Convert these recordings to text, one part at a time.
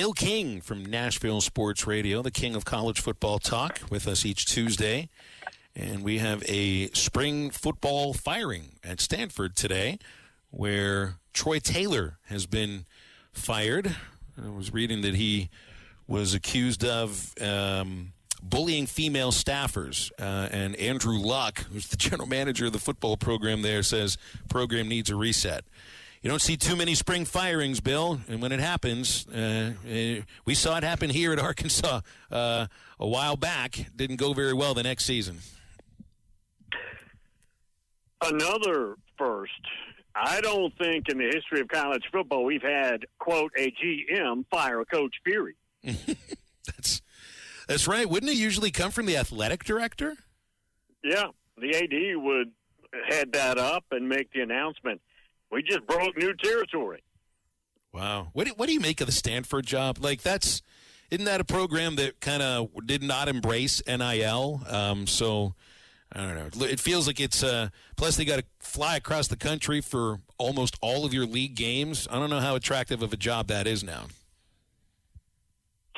Bill King from Nashville Sports Radio, the king of college football talk, with us each Tuesday. And we have a spring football firing at Stanford today, where Troy Taylor has been fired. I was reading that he was accused of bullying female staffers. And Andrew Luck, who's the general manager of the football program there, says program needs a reset. You don't see too many spring firings, Bill, and when it happens, we saw it happen here at Arkansas a while back. Didn't go very well the next season. Another first. I don't think in the history of college football we've had, quote, a GM fire a coach, period. That's right. Wouldn't it usually come from the athletic director? Yeah, the AD would head that up and make the announcement. We just broke new territory. Wow. What do you make of the Stanford job? Like, isn't that a program that kind of did not embrace NIL? So, I don't know. It feels like it's, plus they got to fly across the country for almost all of your league games. I don't know how attractive of a job that is now.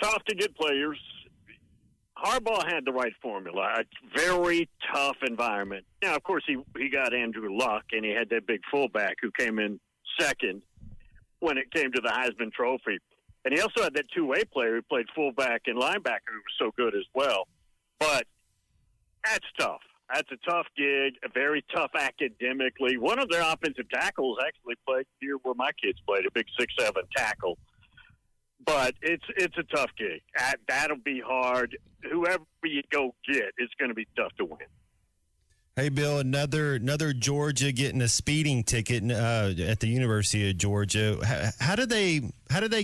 Tough to get players. Harbaugh had the right formula. A very tough environment. Now, of course, he got Andrew Luck, and he had that big fullback who came in second when it came to the Heisman Trophy. And he also had that two-way player who played fullback and linebacker who was so good as well. But that's tough. That's a tough gig, a very tough academically. One of their offensive tackles actually played here where my kids played, a big 6'7" tackle. But it's a tough gig. That'll be hard. Whoever you go get, it's going to be tough to win. Hey, Bill, another Georgia getting a speeding ticket at the University of Georgia. How do they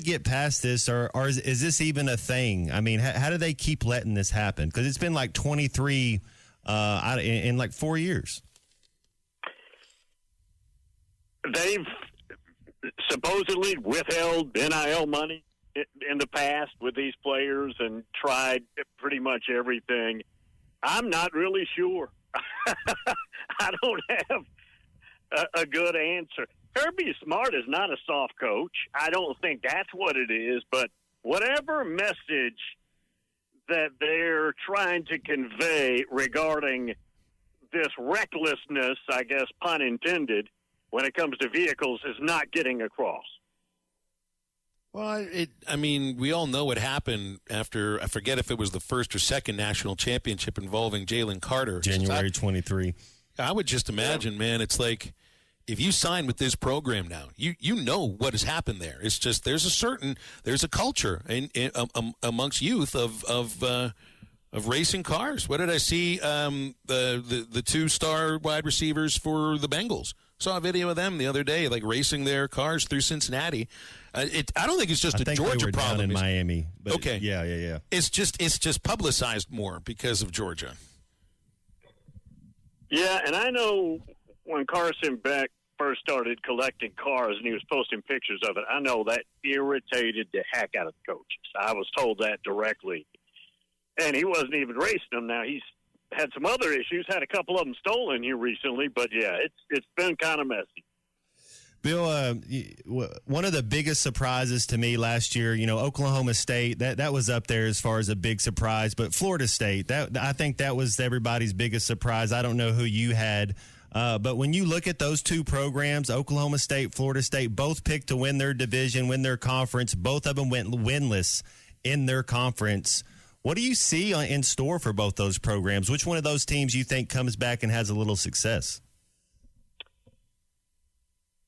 get past this, or is this even a thing? I mean, how do they keep letting this happen? Because it's been like 23 in like 4 years. They've supposedly withheld NIL money in the past with these players and tried pretty much everything. I'm not really sure. I don't have a good answer. Kirby Smart is not a soft coach. I don't think that's what it is, but whatever message that they're trying to convey regarding this recklessness, I guess, pun intended, when it comes to vehicles is not getting across. Well, we all know what happened after, I forget if it was the first or second national championship involving Jalen Carter. January 23. I would just imagine, man, it's like if you sign with this program now, you know what has happened there. It's just there's a culture amongst youth of racing cars. What did I see? The 2-star wide receivers for the Bengals. Saw a video of them the other day, like racing their cars through Cincinnati. I don't think it's just a Georgia they were problem. Down in Miami. But okay. Yeah. It's just publicized more because of Georgia. Yeah, and I know when Carson Beck first started collecting cars and he was posting pictures of it, I know that irritated the heck out of the coaches. I was told that directly. And he wasn't even racing them. Now he's had some other issues, had a couple of them stolen here recently, but yeah, it's been kind of messy. Bill, one of the biggest surprises to me last year, Oklahoma State, that was up there as far as a big surprise, but Florida State, I think that was everybody's biggest surprise. I don't know who you had, but when you look at those two programs, Oklahoma State, Florida State, both picked to win their division, win their conference. Both of them went winless in their conference. What do you see in store for both those programs? Which one of those teams you think comes back and has a little success?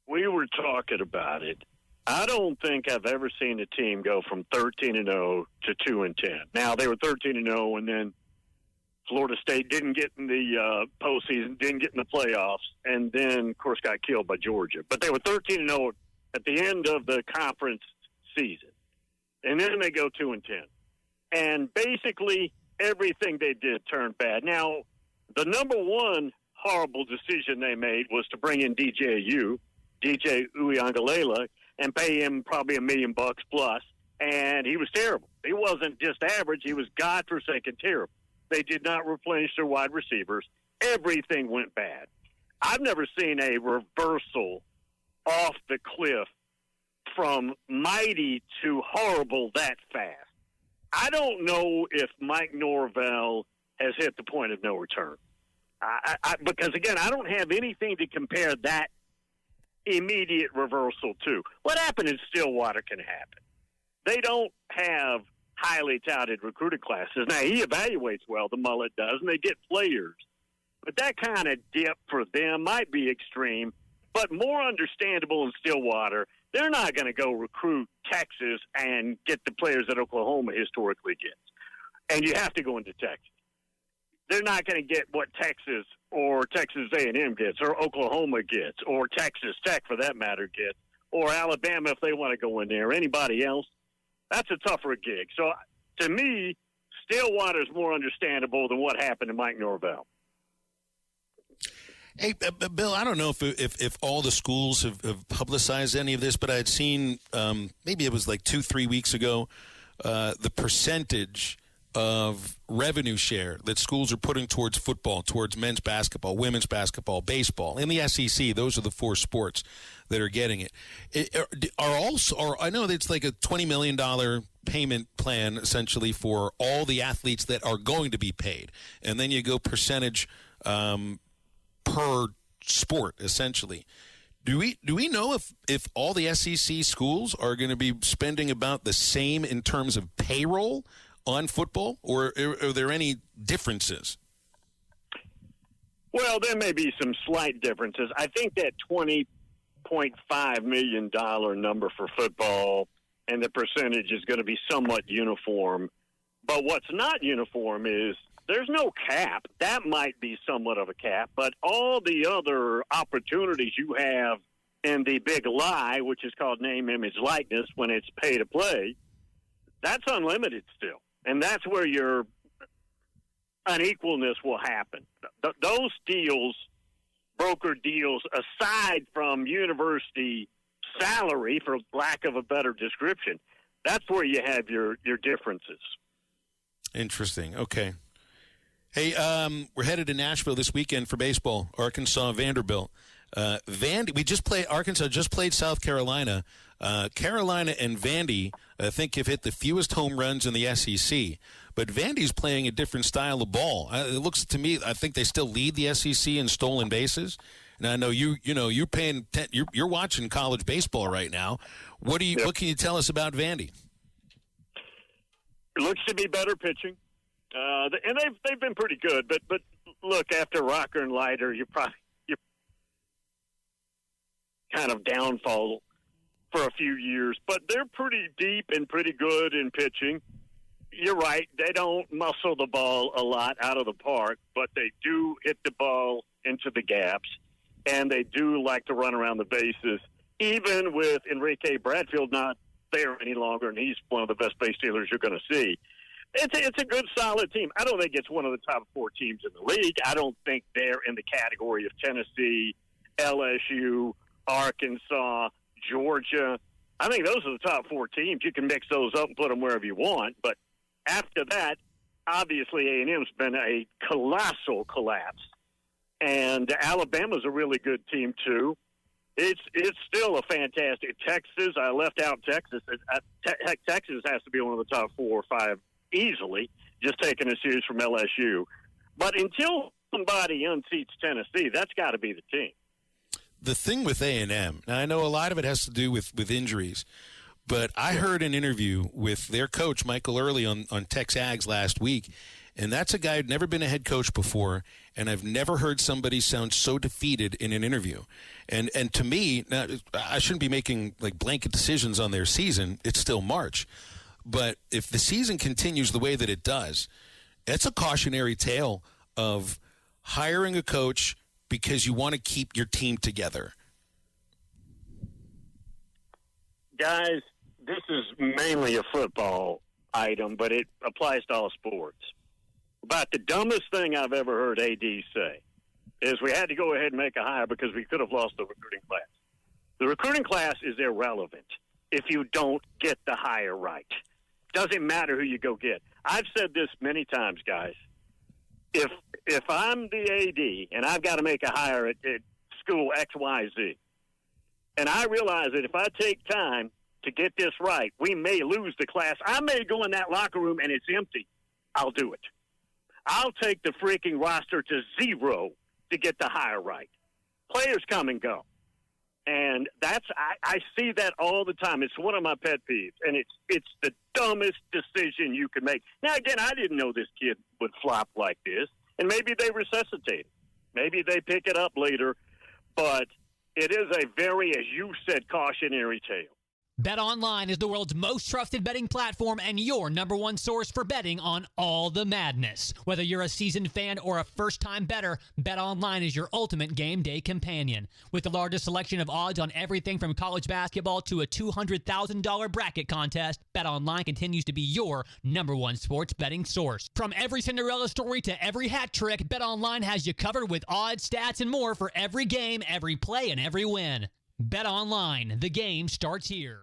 We were talking about it. I don't think I've ever seen a team go from 13-0 to 2-10. Now, they were 13-0, and then Florida State didn't get in the postseason, didn't get in the playoffs, and then, of course, got killed by Georgia. But they were 13-0 at the end of the conference season, and then they go 2-10. And basically, everything they did turned bad. Now, the number one horrible decision they made was to bring in DJ Uiagalelei, and pay him probably $1 million plus. And he was terrible. He wasn't just average. He was godforsaken terrible. They did not replenish their wide receivers. Everything went bad. I've never seen a reversal off the cliff from mighty to horrible that fast. I don't know if Mike Norvell has hit the point of no return. Because, again, I don't have anything to compare that immediate reversal to. What happened in Stillwater can happen. They don't have highly touted recruiting classes. Now, he evaluates well, the mullet does, and they get players. But that kind of dip for them might be extreme, but more understandable in Stillwater. They're not going to go recruit Texas and get the players that Oklahoma historically gets. And you have to go into Texas. They're not going to get what Texas or Texas A&M gets or Oklahoma gets or Texas Tech, for that matter, gets, or Alabama if they want to go in there, or anybody else. That's a tougher gig. So, to me, Stillwater is more understandable than what happened to Mike Norvell. Hey, Bill, I don't know if all the schools have publicized any of this, but I had seen, maybe it was like 2-3 weeks ago, the percentage of revenue share that schools are putting towards football, towards men's basketball, women's basketball, baseball. In the SEC, those are the 4 sports that are getting it. I know that it's like a $20 million payment plan, essentially, for all the athletes that are going to be paid. And then you go percentage per sport, essentially. Do we know if all the SEC schools are going to be spending about the same in terms of payroll on football, or are there any differences? Well, there may be some slight differences. I think that $20.5 million number for football and the percentage is going to be somewhat uniform. But what's not uniform is there's no cap. That might be somewhat of a cap, but all the other opportunities you have in the big lie, which is called name, image, likeness, when it's pay to play, that's unlimited still. And that's where your unequalness will happen. Those deals, broker deals, aside from university salary, for lack of a better description, that's where you have your differences. Interesting. Okay. Hey, we're headed to Nashville this weekend for baseball. Arkansas, Vanderbilt. Arkansas just played South Carolina. Carolina and Vandy, I think, have hit the fewest home runs in the SEC. But Vandy's playing a different style of ball. It looks to me, I think they still lead the SEC in stolen bases. And I know you're watching college baseball right now. What can you tell us about Vandy? It looks to be better pitching. And they've been pretty good, but look, after Rocker and Leiter, you're kind of downfall for a few years, but they're pretty deep and pretty good in pitching. You're right, they don't muscle the ball a lot out of the park, but they do hit the ball into the gaps, and they do like to run around the bases, even with Enrique Bradfield not there any longer, and he's one of the best base stealers you're going to see. It's a good, solid team. I don't think it's one of the top 4 teams in the league. I don't think they're in the category of Tennessee, LSU, Arkansas, Georgia. I think those are the top 4 teams. You can mix those up and put them wherever you want. But after that, obviously A&M's been a colossal collapse. And Alabama's a really good team, too. It's still a fantastic Texas. I left out Texas. Texas has to be one of the top 4 or 5 easily, just taking a series from LSU. But until somebody unseats Tennessee, that's got to be the team. The thing with A&M, now I know a lot of it has to do with injuries, but I heard an interview with their coach, Michael Early, on Tex Ags last week, and that's a guy who'd never been a head coach before, and I've never heard somebody sound so defeated in an interview. And to me, now I shouldn't be making like blanket decisions on their season. It's still March. But if the season continues the way that it does, it's a cautionary tale of hiring a coach because you want to keep your team together. Guys, this is mainly a football item, but it applies to all sports. About the dumbest thing I've ever heard AD say is we had to go ahead and make a hire because we could have lost the recruiting class. The recruiting class is irrelevant if you don't get the hire right. Doesn't matter who you go get. I've said this many times, guys. If I'm the AD and I've got to make a hire at school XYZ, and I realize that if I take time to get this right. We may lose the class. I may go in that locker room and it's empty. I'll do it. I'll take the freaking roster to 0 to get the hire right. Players come and go. And I see that all the time. It's one of my pet peeves, and it's the dumbest decision you could make. Now, again, I didn't know this kid would flop like this, and maybe they resuscitate it. Maybe they pick it up later, but it is a very, as you said, cautionary tale. BetOnline is the world's most trusted betting platform and your number one source for betting on all the madness. Whether you're a seasoned fan or a first-time bettor, BetOnline is your ultimate game day companion. With the largest selection of odds on everything from college basketball to a $200,000 bracket contest, BetOnline continues to be your number one sports betting source. From every Cinderella story to every hat trick, BetOnline has you covered with odds, stats, and more for every game, every play, and every win. BetOnline, the game starts here.